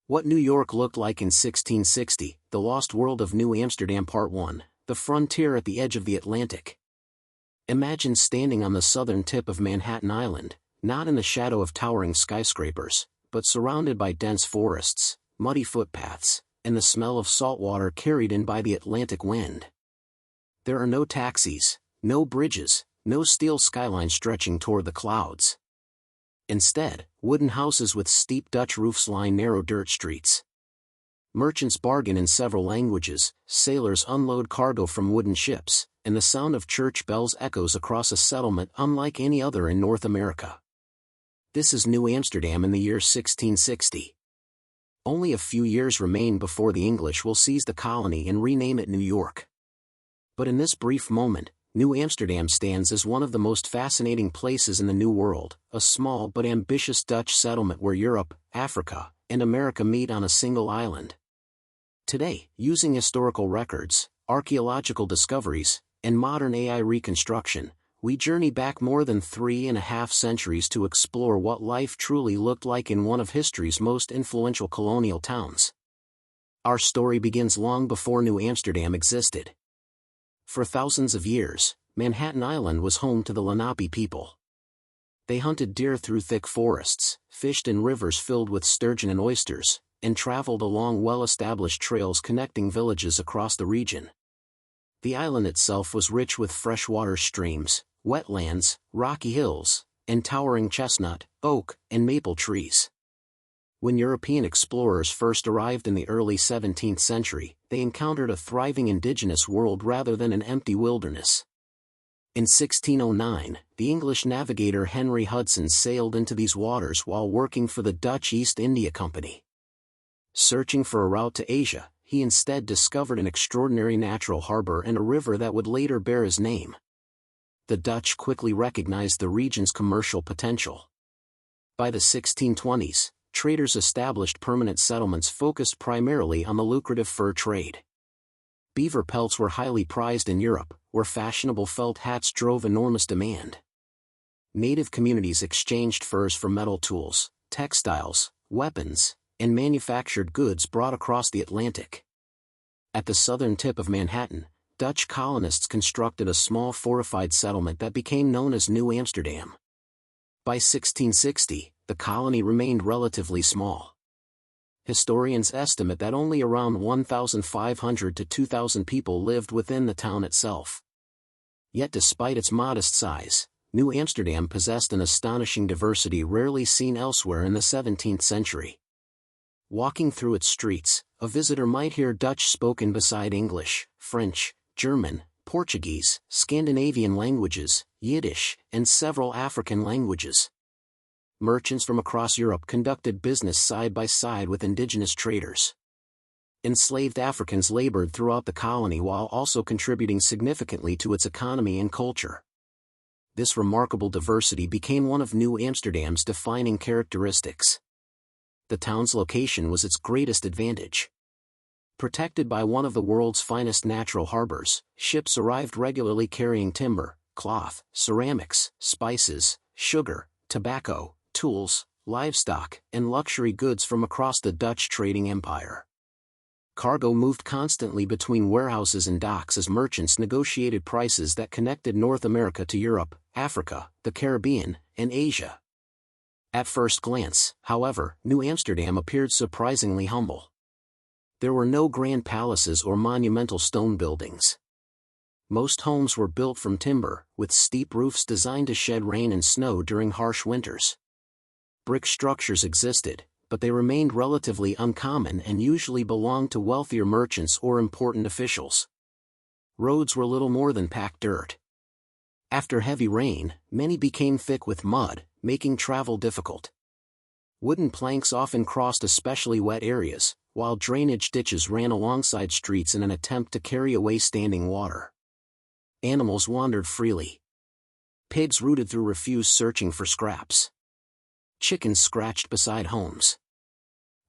What New York Looked Like in 1660, The Lost World of New Amsterdam Part 1, The Frontier at the Edge of the Atlantic. Imagine standing on the southern tip of Manhattan Island, not in the shadow of towering skyscrapers, but surrounded by dense forests, muddy footpaths, and the smell of salt water carried in by the Atlantic wind. There are no taxis, no bridges, no steel skyline stretching toward the clouds. Instead, wooden houses with steep Dutch roofs line narrow dirt streets. Merchants bargain in several languages, sailors unload cargo from wooden ships, and the sound of church bells echoes across a settlement unlike any other in North America. This is New Amsterdam in the year 1660. Only a few years remain before the English will seize the colony and rename it New York. But in this brief moment, New Amsterdam stands as one of the most fascinating places in the New World, a small but ambitious Dutch settlement where Europe, Africa, and America meet on a single island. Today, using historical records, archaeological discoveries, and modern AI reconstruction, we journey back more than 3.5 centuries to explore what life truly looked like in one of history's most influential colonial towns. Our story begins long before New Amsterdam existed. For thousands of years, Manhattan Island was home to the Lenape people. They hunted deer through thick forests, fished in rivers filled with sturgeon and oysters, and traveled along well-established trails connecting villages across the region. The island itself was rich with freshwater streams, wetlands, rocky hills, and towering chestnut, oak, and maple trees. When European explorers first arrived in the early 17th century, they encountered a thriving indigenous world rather than an empty wilderness. In 1609, the English navigator Henry Hudson sailed into these waters while working for the Dutch East India Company. Searching for a route to Asia, he instead discovered an extraordinary natural harbor and a river that would later bear his name. The Dutch quickly recognized the region's commercial potential. By the 1620s, traders established permanent settlements focused primarily on the lucrative fur trade. Beaver pelts were highly prized in Europe, where fashionable felt hats drove enormous demand. Native communities exchanged furs for metal tools, textiles, weapons, and manufactured goods brought across the Atlantic. At the southern tip of Manhattan, Dutch colonists constructed a small fortified settlement that became known as New Amsterdam. By 1660, the colony remained relatively small. Historians estimate that only around 1,500 to 2,000 people lived within the town itself. Yet despite its modest size, New Amsterdam possessed an astonishing diversity rarely seen elsewhere in the 17th century. Walking through its streets, a visitor might hear Dutch spoken beside English, French, German, Portuguese, Scandinavian languages, Yiddish, and several African languages. Merchants from across Europe conducted business side by side with indigenous traders. Enslaved Africans labored throughout the colony while also contributing significantly to its economy and culture. This remarkable diversity became one of New Amsterdam's defining characteristics. The town's location was its greatest advantage. Protected by one of the world's finest natural harbors, ships arrived regularly carrying timber, cloth, ceramics, spices, sugar, tobacco, tools, livestock, and luxury goods from across the Dutch trading empire. Cargo moved constantly between warehouses and docks as merchants negotiated prices that connected North America to Europe, Africa, the Caribbean, and Asia. At first glance, however, New Amsterdam appeared surprisingly humble. There were no grand palaces or monumental stone buildings. Most homes were built from timber, with steep roofs designed to shed rain and snow during harsh winters. Brick structures existed, but they remained relatively uncommon and usually belonged to wealthier merchants or important officials. Roads were little more than packed dirt. After heavy rain, many became thick with mud, making travel difficult. Wooden planks often crossed especially wet areas, while drainage ditches ran alongside streets in an attempt to carry away standing water. Animals wandered freely. Pigs rooted through refuse searching for scraps. Chickens scratched beside homes.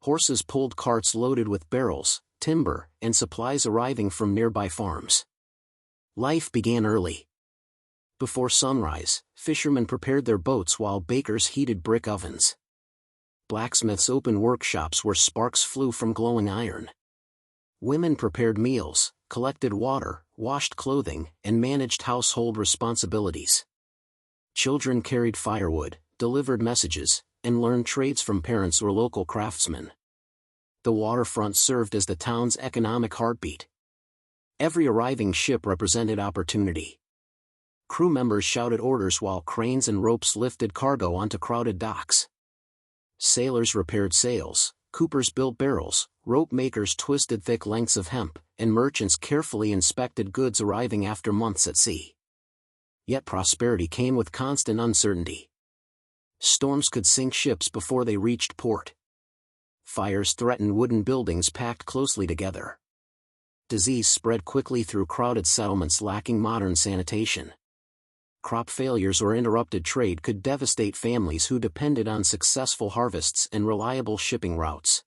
Horses pulled carts loaded with barrels, timber, and supplies arriving from nearby farms. Life began early. Before sunrise, fishermen prepared their boats while bakers heated brick ovens. Blacksmiths opened workshops where sparks flew from glowing iron. Women prepared meals, collected water, washed clothing, and managed household responsibilities. Children carried firewood, delivered messages, and learned trades from parents or local craftsmen. The waterfront served as the town's economic heartbeat. Every arriving ship represented opportunity. Crew members shouted orders while cranes and ropes lifted cargo onto crowded docks. Sailors repaired sails, coopers built barrels, rope makers twisted thick lengths of hemp, and merchants carefully inspected goods arriving after months at sea. Yet prosperity came with constant uncertainty. Storms could sink ships before they reached port. Fires threatened wooden buildings packed closely together. Disease spread quickly through crowded settlements lacking modern sanitation. Crop failures or interrupted trade could devastate families who depended on successful harvests and reliable shipping routes.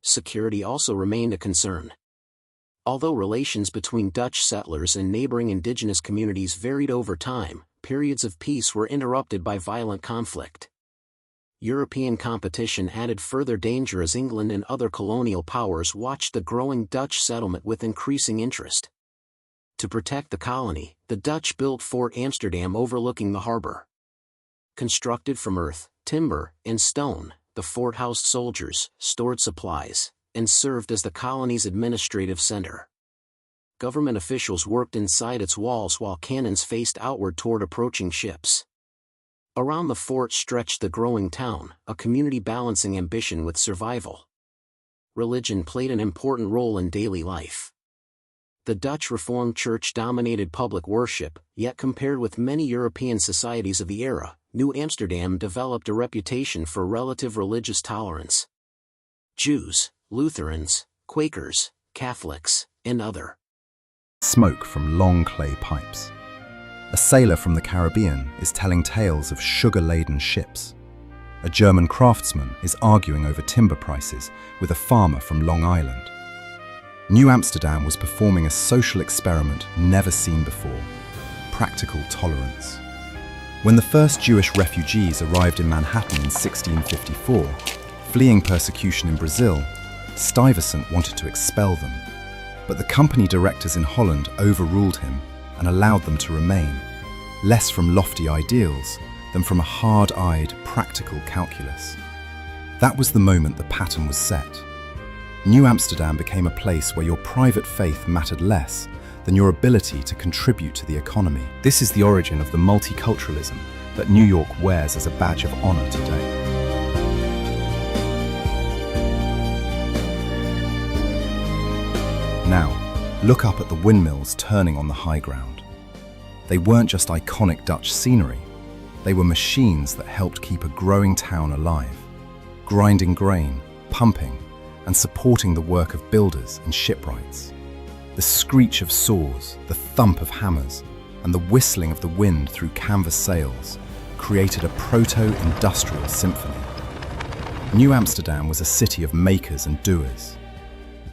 Security also remained a concern. Although relations between Dutch settlers and neighboring indigenous communities varied over time, periods of peace were interrupted by violent conflict. European competition added further danger as England and other colonial powers watched the growing Dutch settlement with increasing interest. To protect the colony, the Dutch built Fort Amsterdam overlooking the harbor. Constructed from earth, timber, and stone, the fort housed soldiers, stored supplies, and served as the colony's administrative center. Government officials worked inside its walls while cannons faced outward toward approaching ships. Around the fort stretched the growing town, a community balancing ambition with survival. Religion played an important role in daily life. The Dutch Reformed Church dominated public worship, yet compared with many European societies of the era, New Amsterdam developed a reputation for relative religious tolerance. Jews, Lutherans, Quakers, Catholics, and other. Smoke from long clay pipes. A sailor from the Caribbean is telling tales of sugar-laden ships. A German craftsman is arguing over timber prices with a farmer from Long Island. New Amsterdam was performing a social experiment never seen before: practical tolerance. When the first Jewish refugees arrived in Manhattan in 1654, fleeing persecution in Brazil, Stuyvesant wanted to expel them. But the company directors in Holland overruled him and allowed them to remain, less from lofty ideals than from a hard-eyed, practical calculus. That was the moment the pattern was set. New Amsterdam became a place where your private faith mattered less than your ability to contribute to the economy. This is the origin of the multiculturalism that New York wears as a badge of honor today. Now, look up at the windmills turning on the high ground. They weren't just iconic Dutch scenery, they were machines that helped keep a growing town alive, grinding grain, pumping, and supporting the work of builders and shipwrights. The screech of saws, the thump of hammers, and the whistling of the wind through canvas sails created a proto-industrial symphony. New Amsterdam was a city of makers and doers.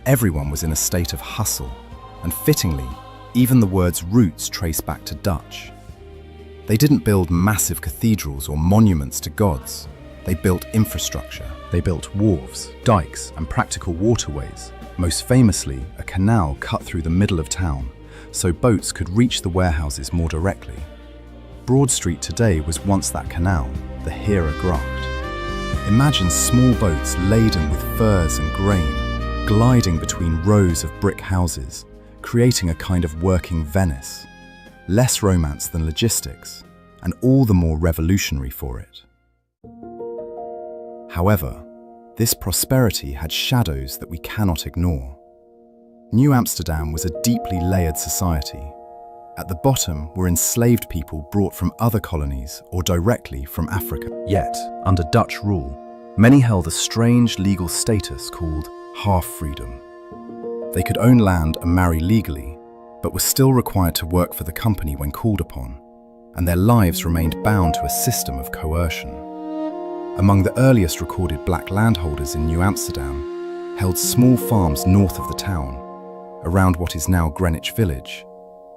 Everyone was in a state of hustle, and fittingly, even the word's roots trace back to Dutch. They didn't build massive cathedrals or monuments to gods. They built infrastructure. They built wharves, dikes, and practical waterways, most famously a canal cut through the middle of town, so boats could reach the warehouses more directly. Broad Street today was once that canal, the Hera Gracht. Imagine small boats laden with furs and grain, gliding between rows of brick houses, creating a kind of working Venice. Less romance than logistics, and all the more revolutionary for it. However, this prosperity had shadows that we cannot ignore. New Amsterdam was a deeply layered society. At the bottom were enslaved people brought from other colonies or directly from Africa. Yet, under Dutch rule, many held a strange legal status called half-freedom. They could own land and marry legally, but were still required to work for the company when called upon, and their lives remained bound to a system of coercion. Among the earliest recorded black landholders in New Amsterdam held small farms north of the town, around what is now Greenwich Village,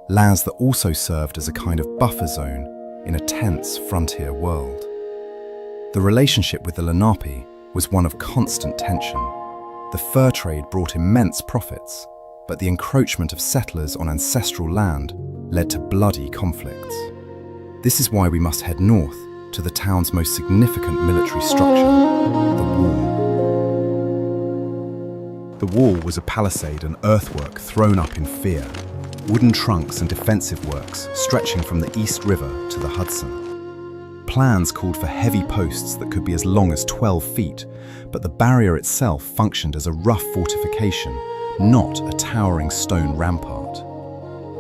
lands that also served as a kind of buffer zone in a tense frontier world. The relationship with the Lenape was one of constant tension. The fur trade brought immense profits, but the encroachment of settlers on ancestral land led to bloody conflicts. This is why we must head north to the town's most significant military structure, the wall. The wall was a palisade and earthwork thrown up in fear, wooden trunks and defensive works stretching from the East River to the Hudson. Plans called for heavy posts that could be as long as 12 feet, but the barrier itself functioned as a rough fortification, not a towering stone rampart.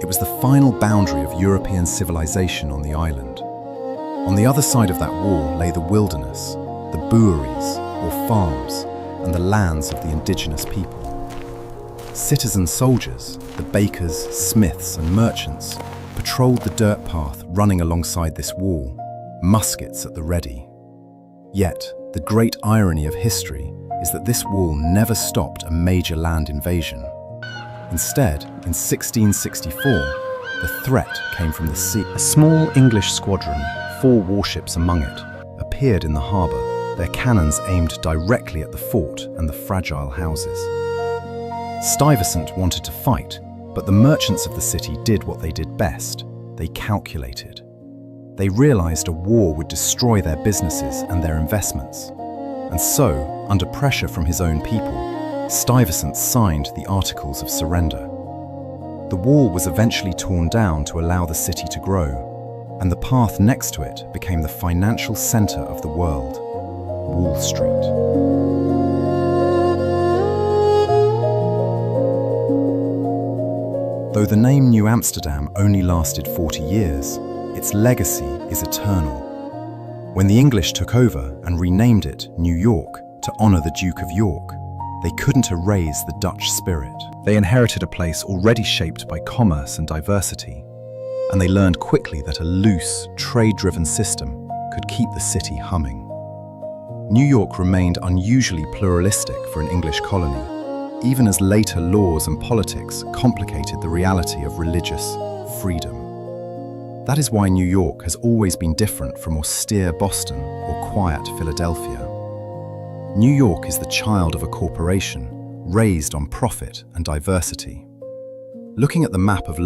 It was the final boundary of European civilization on the island. On the other side of that wall lay the wilderness, the bouweries, or farms, and the lands of the indigenous people. Citizen soldiers, the bakers, smiths, and merchants, patrolled the dirt path running alongside this wall, muskets at the ready. Yet, the great irony of history is that this wall never stopped a major land invasion. Instead, in 1664, the threat came from the sea. A small English squadron, 4 warships among it, appeared in the harbour, their cannons aimed directly at the fort and the fragile houses. Stuyvesant wanted to fight, but the merchants of the city did what they did best. They calculated. They realized a war would destroy their businesses and their investments. And so, under pressure from his own people, Stuyvesant signed the Articles of Surrender. The wall was eventually torn down to allow the city to grow, and the path next to it became the financial center of the world, Wall Street. Though the name New Amsterdam only lasted 40 years, its legacy is eternal. When the English took over and renamed it New York to honor the Duke of York, they couldn't erase the Dutch spirit. They inherited a place already shaped by commerce and diversity, and they learned quickly that a loose, trade-driven system could keep the city humming. New York remained unusually pluralistic for an English colony, even as later laws and politics complicated the reality of religious freedom. That is why New York has always been different from austere Boston or quiet Philadelphia. New York is the child of a corporation raised on profit and diversity. Looking at the map of